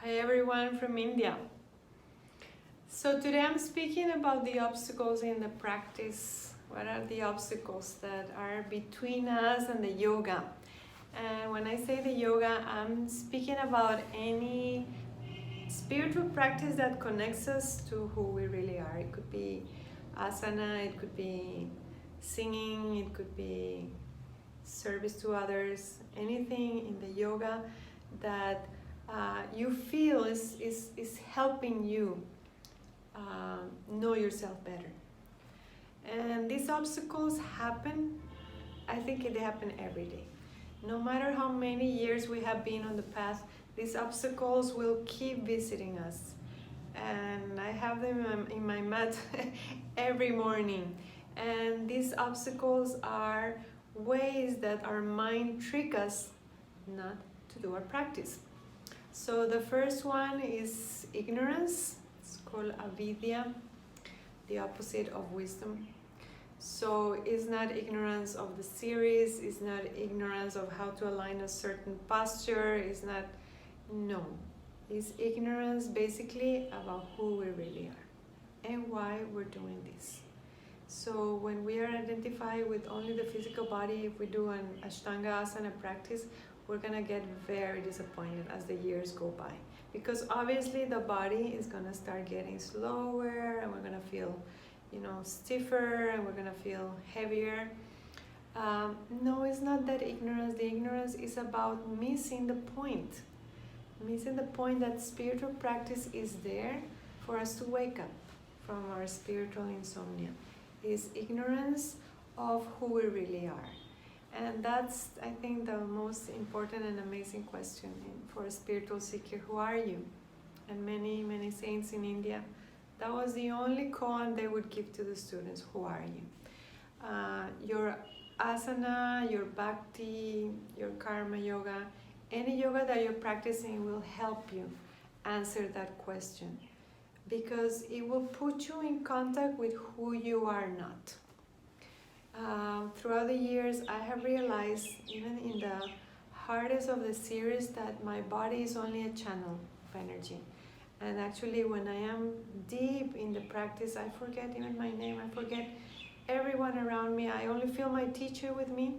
Hi everyone from India. So today I'm speaking about the obstacles in the practice. What are the obstacles that are between us and the yoga? And when I say the yoga, I'm speaking about any spiritual practice that connects us to who we really are. It could be asana, it could be singing, it could be service to others, anything in the yoga that you feel is helping you know yourself better. And these obstacles happen, I think they happen every day. No matter how many years we have been on the path, these obstacles will keep visiting us. And I have them in my mat every morning. And these obstacles are ways that our mind trick us not to do our practice. So the first one is ignorance. It's called avidya, the opposite of wisdom. So it's not ignorance of the series, it's not ignorance of how to align a certain posture, no. It's ignorance basically about who we really are and why we're doing this. So when we are identified with only the physical body, if we do an Ashtanga Asana practice, we're gonna get very disappointed as the years go by. Because obviously the body is gonna start getting slower and we're gonna feel, stiffer and we're gonna feel heavier. No, it's not that ignorance. The ignorance is about missing the point. Missing the point that spiritual practice is there for us to wake up from our spiritual insomnia. Is ignorance of who we really are. And that's, I think, the most important and amazing question for a spiritual seeker. Who are you? And many, many saints in India, that was the only koan they would give to the students. Who are you? Your asana, your bhakti, your karma yoga, any yoga that you're practicing will help you answer that question, because it will put you in contact with who you are not. Throughout the years, I have realized, even in the hardest of the series, that my body is only a channel of energy. And actually, when I am deep in the practice, I forget even my name, I forget everyone around me. I only feel my teacher with me,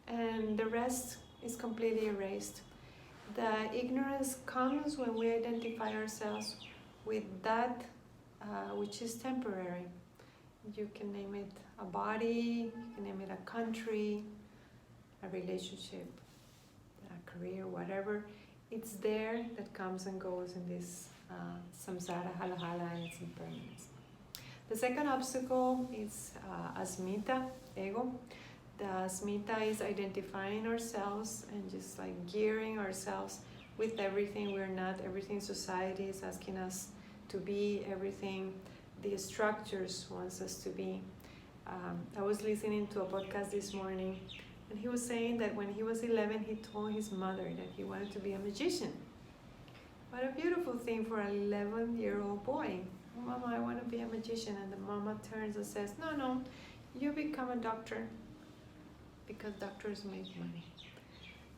and the rest is completely erased. The ignorance comes when we identify ourselves with that which is temporary. You can name it a body, you can name it a country, a relationship, a career, whatever. It's there that comes and goes in this samsara, halahala, and its impermanence. The second obstacle is asmita, ego. The asmita is identifying ourselves and just like gearing ourselves with everything we're not, everything society is asking us to be, everything the structures wants us to be. I was listening to a podcast this morning, and he was saying that when he was 11, he told his mother that he wanted to be a magician. What a beautiful thing for an 11-year-old boy. Mama, I want to be a magician. And the mama turns and says, no, you become a doctor, because doctors make money.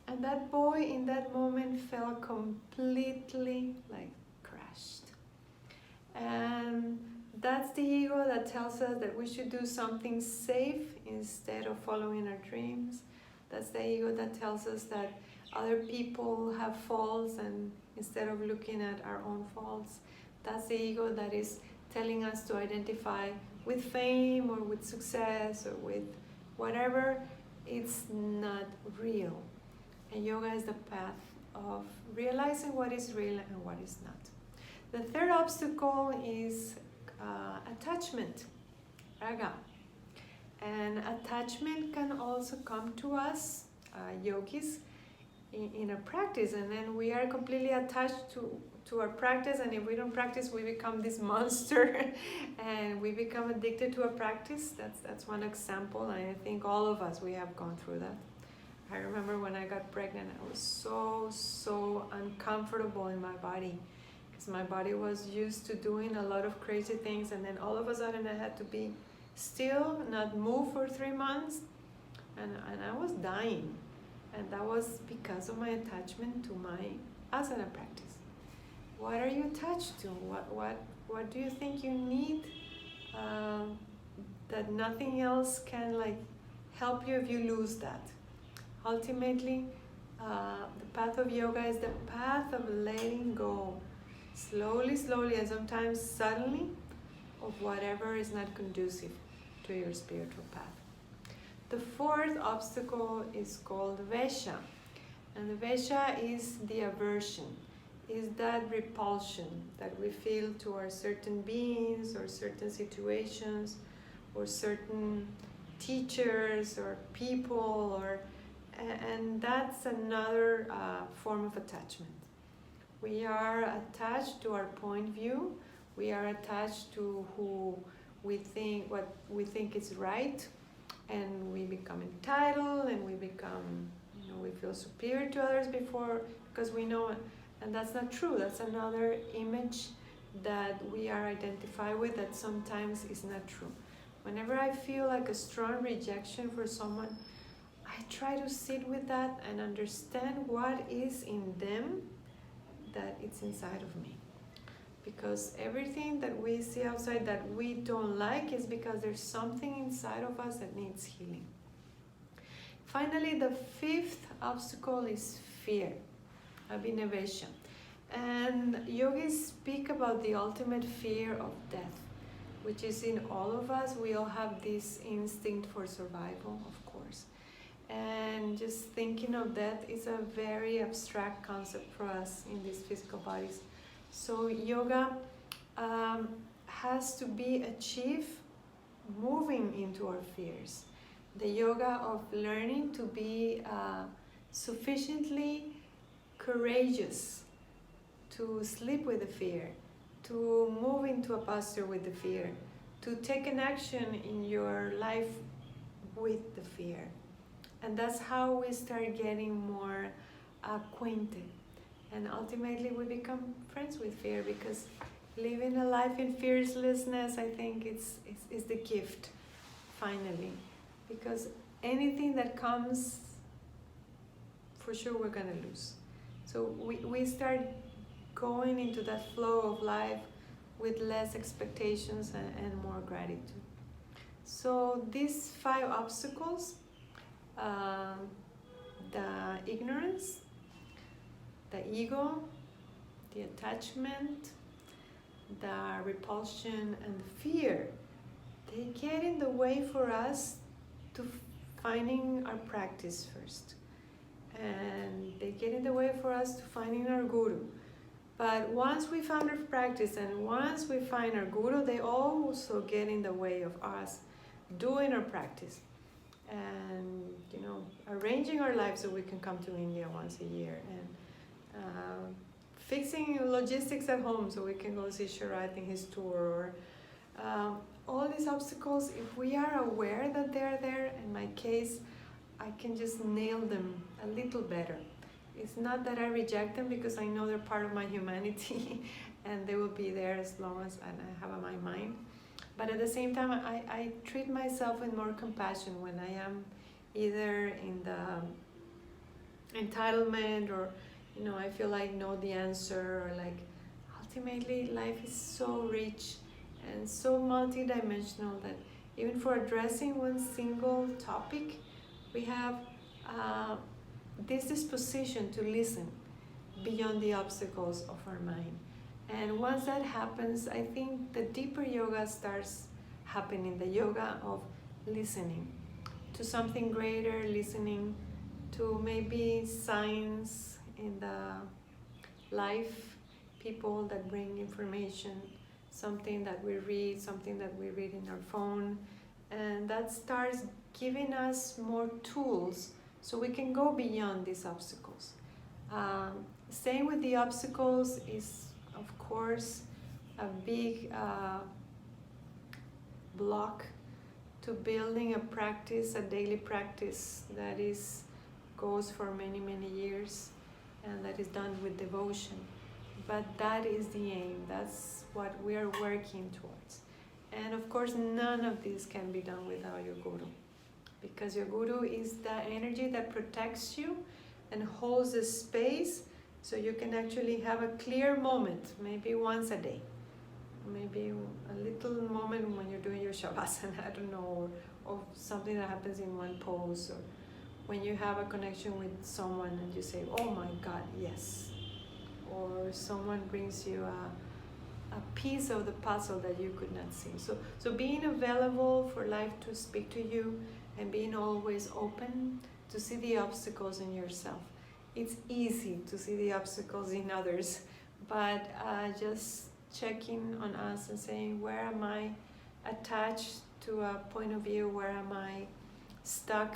And that boy in that moment felt completely like crushed. And that's the ego that tells us that we should do something safe instead of following our dreams. That's the ego that tells us that other people have faults, and instead of looking at our own faults. That's the ego that is telling us to identify with fame or with success or with whatever. It's not real. And yoga is the path of realizing what is real and what is not. The third obstacle is attachment, raga. And attachment can also come to us, yogis, in a practice, and then we are completely attached to our practice, and if we don't practice, we become this monster and we become addicted to a practice. That's one example, and I think all of us, we have gone through that. I remember when I got pregnant, I was so uncomfortable in my body, because my body was used to doing a lot of crazy things, and then all of a sudden I had to be still, not move for 3 months, and I was dying. And that was because of my attachment to my asana practice. What are you attached to? What do you think you need that nothing else can like help you if you lose that? Ultimately, the path of yoga is the path of letting go, slowly, and sometimes suddenly, of whatever is not conducive to your spiritual path. The fourth obstacle is called Vesha. And the Vesha is the aversion, is that repulsion that we feel towards certain beings or certain situations or certain teachers or people, and that's another form of attachment. We are attached to our point of view. We are attached to what we think is right, and we become entitled, and we become, we feel superior to others because we know it. And that's not true. That's another image that we are identified with that sometimes is not true. Whenever I feel like a strong rejection for someone, I try to sit with that and understand what is in them that it's inside of me. Because everything that we see outside that we don't like is because there's something inside of us that needs healing. Finally, the fifth obstacle is fear, abhinavesha. And yogis speak about the ultimate fear of death, which is in all of us. We all have this instinct for survival, of course. And just thinking of death is a very abstract concept for us in these physical bodies. So yoga has to be achieved moving into our fears. The yoga of learning to be sufficiently courageous to sleep with the fear, to move into a posture with the fear, to take an action in your life with the fear. And that's how we start getting more acquainted. And ultimately we become friends with fear, because living a life in fearlessness, I think is the gift, finally. Because anything that comes, for sure we're going to lose. So we start going into that flow of life with less expectations and more gratitude. So these 5 obstacles, the ignorance, the ego, the attachment, the repulsion, and the fear, they get in the way for us to finding our practice first. And they get in the way for us to finding our guru. But once we found our practice and once we find our guru, they also get in the way of us doing our practice. And, arranging our lives so we can come to India once a year, and fixing logistics at home so we can go see Sharat in his tour, or all these obstacles. If we are aware that they're there, in my case, I can just nail them a little better. It's not that I reject them, because I know they're part of my humanity and they will be there as long as I have my mind. But at the same time, I treat myself with more compassion when I am either in the entitlement, or I feel like know the answer, or like ultimately life is so rich and so multidimensional that even for addressing one single topic, we have this disposition to listen beyond the obstacles of our mind. And once that happens, I think the deeper yoga starts happening, the yoga of listening to something greater, listening to maybe signs in the life, people that bring information, something that we read in our phone, and that starts giving us more tools so we can go beyond these obstacles. Staying with the obstacles is, of course, a big block to building a practice, a daily practice that goes for many, many years, and that is done with devotion. But that is the aim. That's what we are working towards. And of course, none of this can be done without your guru, because your guru is the energy that protects you and holds the space So you can actually have a clear moment, maybe once a day. Maybe a little moment when you're doing your shavasana, I don't know, or something that happens in one pose, or when you have a connection with someone and you say, oh my God, yes. Or someone brings you a piece of the puzzle that you could not see. So being available for life to speak to you and being always open to see the obstacles in yourself. It's easy to see the obstacles in others, but just checking on us and saying, where am I attached to a point of view? Where am I stuck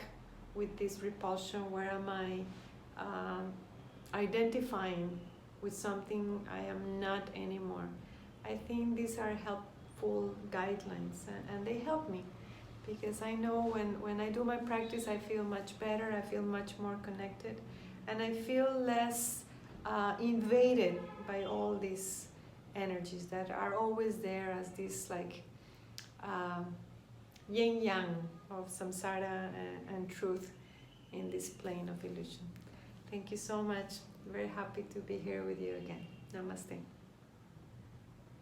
with this repulsion? Where am I identifying with something I am not anymore? I think these are helpful guidelines, and they help me, because I know when I do my practice, I feel much better, I feel much more connected, and I feel less invaded by all these energies that are always there as this like yin-yang of samsara and truth in this plane of illusion. Thank you so much. Very happy to be here with you again. Namaste.